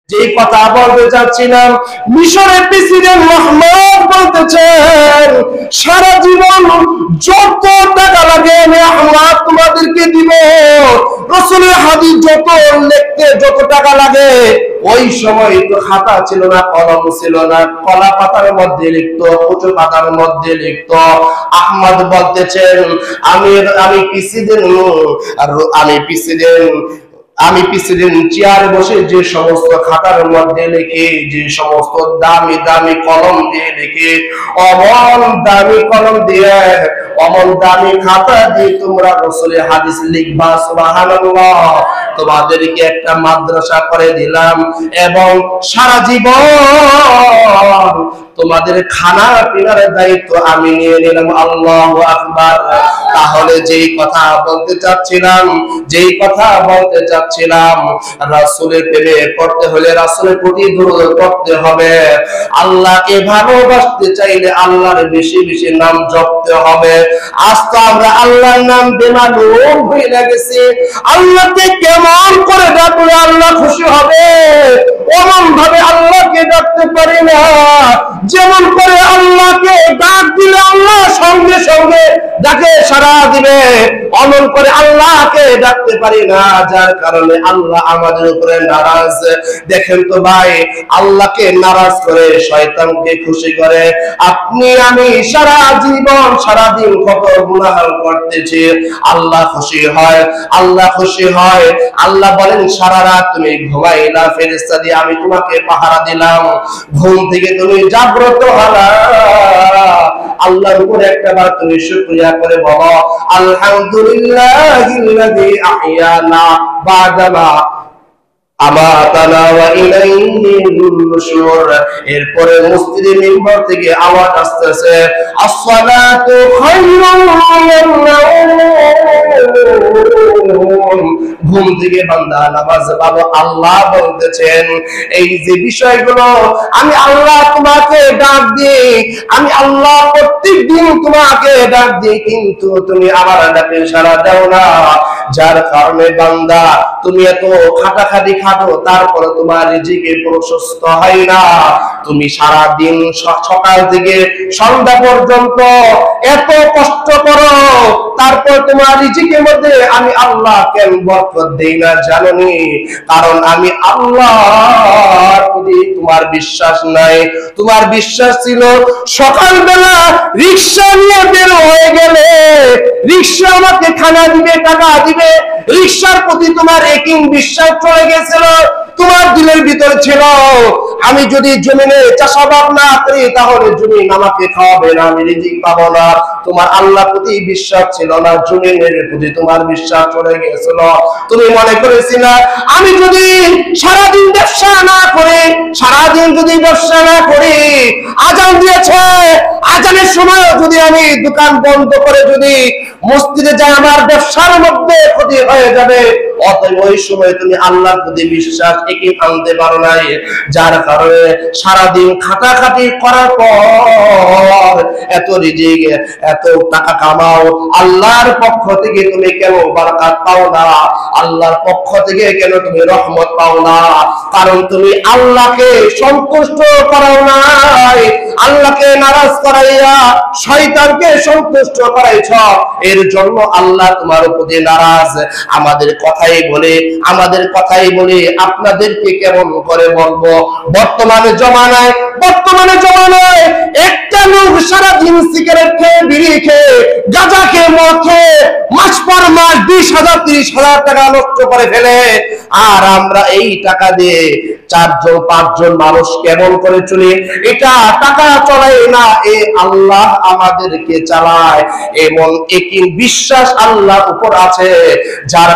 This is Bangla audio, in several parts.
যে কথা বলতে চাচ্ছিলাম, মিশরের প্রেসিডেন্ট মোহাম্মদ বলতেছেন, সারা জীবন যত টাকা লাগে আমি আহমদ তোমাদেরকে দিব। রাসূলের হাদিস যত লিখতে যত টাকা লাগে, ওই সময় তো খাতা ছিল না, কলম ছিল না, কলা পাতার মধ্যে লিখতো, কচু পাতার মধ্যে লিখতো। আহমদ বলতেছেন, আমি প্রেসিডেন্ট, আর আমি প্রেসিডেন্ট চেয়ারে বসে যে সমস্ত খাতার মধ্যে লিখে, যে সমস্ত দামি দামি কলম দিয়ে লিখে, অমন দামি কলম দিয়ে, অমন দামি খাতা দিয়ে তোমরা রাসূলের হাদিস লিখবা। সুবহানাল্লাহ। তোমাদেরকে একটা মাদ্রাসা করে দিলাম এবং সারা জীবন তোমাদের খানা পিনার দায়িত্ব আমি নিয়ে নিলাম। আল্লাহু আকবার। তাহলে যেই কথা বলতে চাচ্ছিলাম, রাসূলের প্রেমে পড়তে হলে রাসূলের প্রতি দরুদ পড়তে হবে। আল্লাহকে ভালোবাসতে চাইলে আল্লাহর বেশি বেশি নাম জপতে হবে। আজ তো আমরা আল্লাহর নাম বেমালুম হয়ে গেছি। আল্লাহকে কেমন করে ডাকলে আল্লাহ খুশি হবে, এমন ভাবে আল্লাহকে ডাকতে পারি না। যেমন করে আল্লাহকে ডাক দিলে আল্লাহ সঙ্গে সঙ্গে ডাকে সাড়া দিবে, অমন করে আল্লাহকে ডাকতে পারি না, যার কারণে আল্লাহ আমাদের উপরে নারাজ। দেখেন তো ভাই, আল্লাহকে নারাজ করে শয়তানকে খুশি করে। আপনি আমি সারা জীবন সারাদিন কত গুনাহ করতেছি, আল্লাহ খুশি হয়, আল্লাহ খুশি হয়। আল্লাহ বলেন, সারা রাত তুমি ঘুমাইলা, ফেরেশতা দিয়ে আমি তোমাকে পাহারা দিলাম, ঘুম থেকে তুমি জাগ্রত হলা। আল্লাহর উপর একটাবার তুমি শুকরিয়া করে বলো, আলহামদুলিল্লাহিল্লাযী আহইয়ানা বাদামা আমাতানা ওয়া ইলাইহিন নুশুর। এরপরে মসজিদের মিম্বার থেকে আওয়াজ আসতেছে, আসসালাতু খায়রুম মিনান নাওম। ঘুম থেকে বান্দা নামাজ পড়ো। আল্লাহ বলতেছেন, এই যে বিষয়গুলো আমি আল্লাহ তোমাকে ডাক দিই, আমি আল্লাহ প্রত্যেকদিন তোমাকে ডাক দিই, কিন্তু তুমি আমার ডাকে সাড়া দাও না। যার কারণে বান্দা তুমি এত খাটাখাটি খাটো, তারপরে তোমার রিজিকে প্রশস্ত হয় না। তুমি সারা দিন সকাল থেকে সন্ধ্যা পর্যন্ত এত কষ্ট করো, তারপর তোমার রিজিকের মধ্যে আমি আল্লাহ কেন বরকত দেই না জানোনি? কারণ আমি আল্লাহর প্রতি তোমার বিশ্বাস নাই। তোমার বিশ্বাস ছিল সকালবেলা রিকশা নিয়ে বের হয়ে গেলে রিকশা আমাকে খানা দিবে, টাকা দিবে। রিকশার প্রতি তোমার একই বিশ্বাস চলে গেছিল। তোমার দিলের ভিতর ছিল, আমি যদি জমিনে চাষাবাদ না করি তাহলে জমিন আমাকে খাওয়াবে না, আমি রিজিক পাবো না। তোমার আল্লাহর প্রতি বিশ্বাস ছিল না, জমিনের প্রতি তোমার বিশ্বাস চলে গেছিল। তুমি মনে করেছিলে, আমি যদি সারাদিন ব্যবসা না করি, সারাদিন যদি ব্যবসা না করি, আজান দিয়েছে, আজানের সময় যদি আমি দোকান বন্ধ করে যদি মসজিদে যাই, আমার ব্যবসার মধ্যে ক্ষতি হয়ে যাবে। অতএব ওই সময় তুমি আল্লাহর প্রতি বিশ্বাস একই আনতে পারো নাই, যার কারণে সারাদিন খাটাখাটি করার পর এত রিজিক, এত টাকা কামাও, আল্লাহর পক্ষ থেকে তুমি কেন বারাকাত পাও না? আল্লাহর পক্ষ থেকে কেন তুমি রহমত পাও না? কারণ তুমি আল্লাহকে সন্তুষ্ট করাও নাই, আল্লাহকে নারাজ করাইয়া শয়তানকে সন্তুষ্ট করাইছ। এর জন্য আল্লাহ তোমার প্রতি নারাজ। আমাদের কথাই বলে আপনাদেরকে কেমন করে বলবো? বর্তমানে জমানায় একটা লোক সারাদিন সিগারেট খেয়ে, বিড়ি খেয়ে, গাঁজা খেয়ে, মদ খেয়ে মাস পর মাস 20,000 30,000 টাকা নষ্ট করে ফেলে। আর আমরা এই টাকা দিয়ে 4-5 মানুষ কেমন করে চলি? এটা টাকা চলাই না, এ আল্লাহ আমাদেরকে চালায়। এমন একই বিশ্বাস আল্লাহর উপর আছে, যার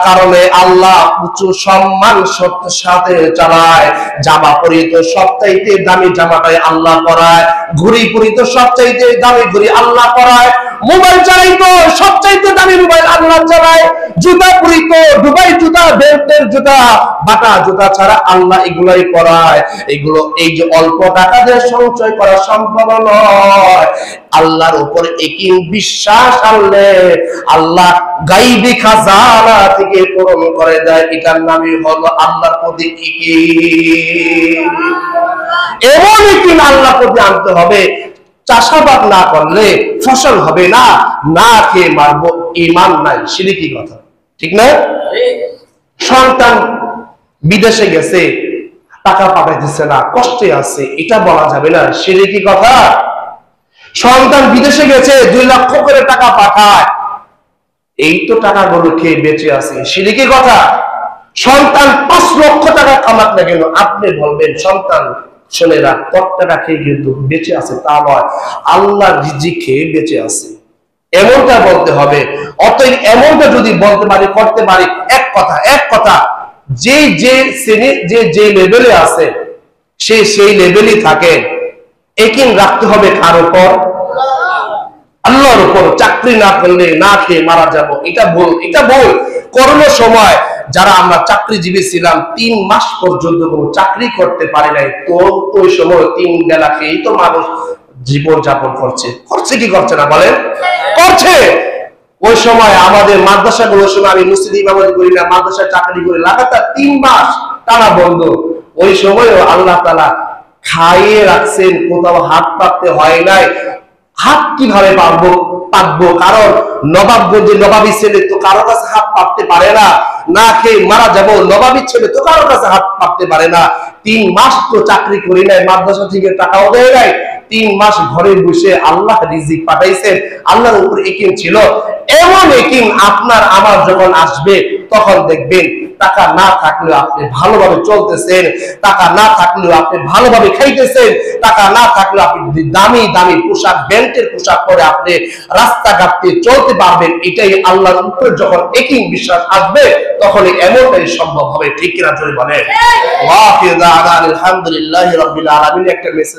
কারণে আল্লাহ উঁচু সম্মান সাথে চালায়। জামা পরি তো সবচাইতে দামি জামাটাই আল্লাহ পরায়, ঘড়ি পরি তো সবচাইতে দামি ঘড়ি আল্লাহ পরায়, মোবাইল চালাই তো সবচাইতে দামি মোবাইল আল্লাহ চালায়, জুতা পরি তো দুবাই জুতা, বেল্টের জুতা, বাটা জুতা ছাড়া আল্লাহ এগুলাই পরায়। এগুলো এই যে অল্প টাকা দিয়ে সঞ্চয় করা সম্ভব নয়। আল্লাহর উপর একই বিশ্বাস আনলে আল্লাহ গাইবি খাজানা থেকে পূরণ করে দেয়, এটার নামই হলো আল্লাহর প্রতি এমন একটি আল্লাহর প্রতি আনতে হবে। চাষাবাদ না করলে ফসল হবে না, না খেয়ে মারবো, ঈমান নাই, শিরকি কথা, ঠিক না? সন্তান বিদেশে গেছে, টাকা পাঠাইতেছে না, কষ্টে আছে, এটা বলা যাবে না, শিরকি কথা। সন্তান বিদেশে গেছে, 2 লক্ষ করে টাকা পাঠায়, এই তো টাকাগুলো খেয়ে বেঁচে আছে, শিরকি কথা। সন্তান 5 লক্ষ টাকা কামাক না কেন, আপনি বলবেন সন্তান ছেলেরা কত টাকা খেয়ে কিন্তু বেঁচে আছে, তা নয়, আল্লাহর রিজিক খেয়ে বেঁচে আছে, এমনটা বলতে হবে। অতএব এমনটা যদি বলতে পারি, করতে পারি, এক কথা, যে শ্রেণী যে লেভেলে আছে সে সেই লেভেলই থাকে। একিন রাখতে হবে কার উপর? আল্লাহর উপর। চাকরি না করলে না খেয়ে মারা যাব, এটা ভুল। করোনার সময় যারা আমরা চাকরিজীবী ছিলাম, 3 মাস পর্যন্ত কোনো চাকরি করতে পারি নাই, তো ওই সময় 3 বেলা খেয়েই তো মানুষ জীবন যাপন করছে কি করছে না বলেন? করছে। ওই সময় আমাদের মাদ্রাসাগুলোর সময়, আমি মসজিদ ইমামতি করি না, মাদ্রাসায় চাকরি করে লাগাতার 3 মাস টানা বন্ধ। ওই সময়ও আল্লাহ তাআলা খাইয়ে রাখছেন, কোথাও হাত পাততে হয় নাই। হাত কিভাবে পাতবো? কারণ নবাবগঞ্জে নবাবী ছেলে তো কারো কাছে হাত পাততে পারে না, না খেয়ে মারা যাবো, নবাবী ছেলে তো কারো কাছে হাত পাততে পারে না। 3 মাস তো চাকরি করি নাই, মাদ্রাসা থেকে টাকাও দেয় নাই, 3 মাস ঘরে বসে আল্লাহ রিজিক পাঠাইছেন, আল্লাহর উপর ইয়াকিন ছিল। এমন ইয়াকিন আপনার আমার যখন আসবে, তখন দেখবেন টাকা না থাকলেও আপনি ভালোভাবে চলতেছেন, টাকা না থাকলেও আপনি ভালোভাবে খাইতেছেন, টাকা না থাকলেও আপনি দামি দামি পোশাক, ব্র্যান্ডের পোশাক পরে আপনি রাস্তাঘাটে চলতে পারবেন। এটাই আল্লাহর উপরে যখন ইয়াকিন বিশ্বাস আসবে, তখন এমনটাই সম্ভব হবে, ঠিক কিনা জোরে বলেন? ওয়া আলহামদুলিল্লাহি রাব্বিল আলামিন। একটা মেসেজ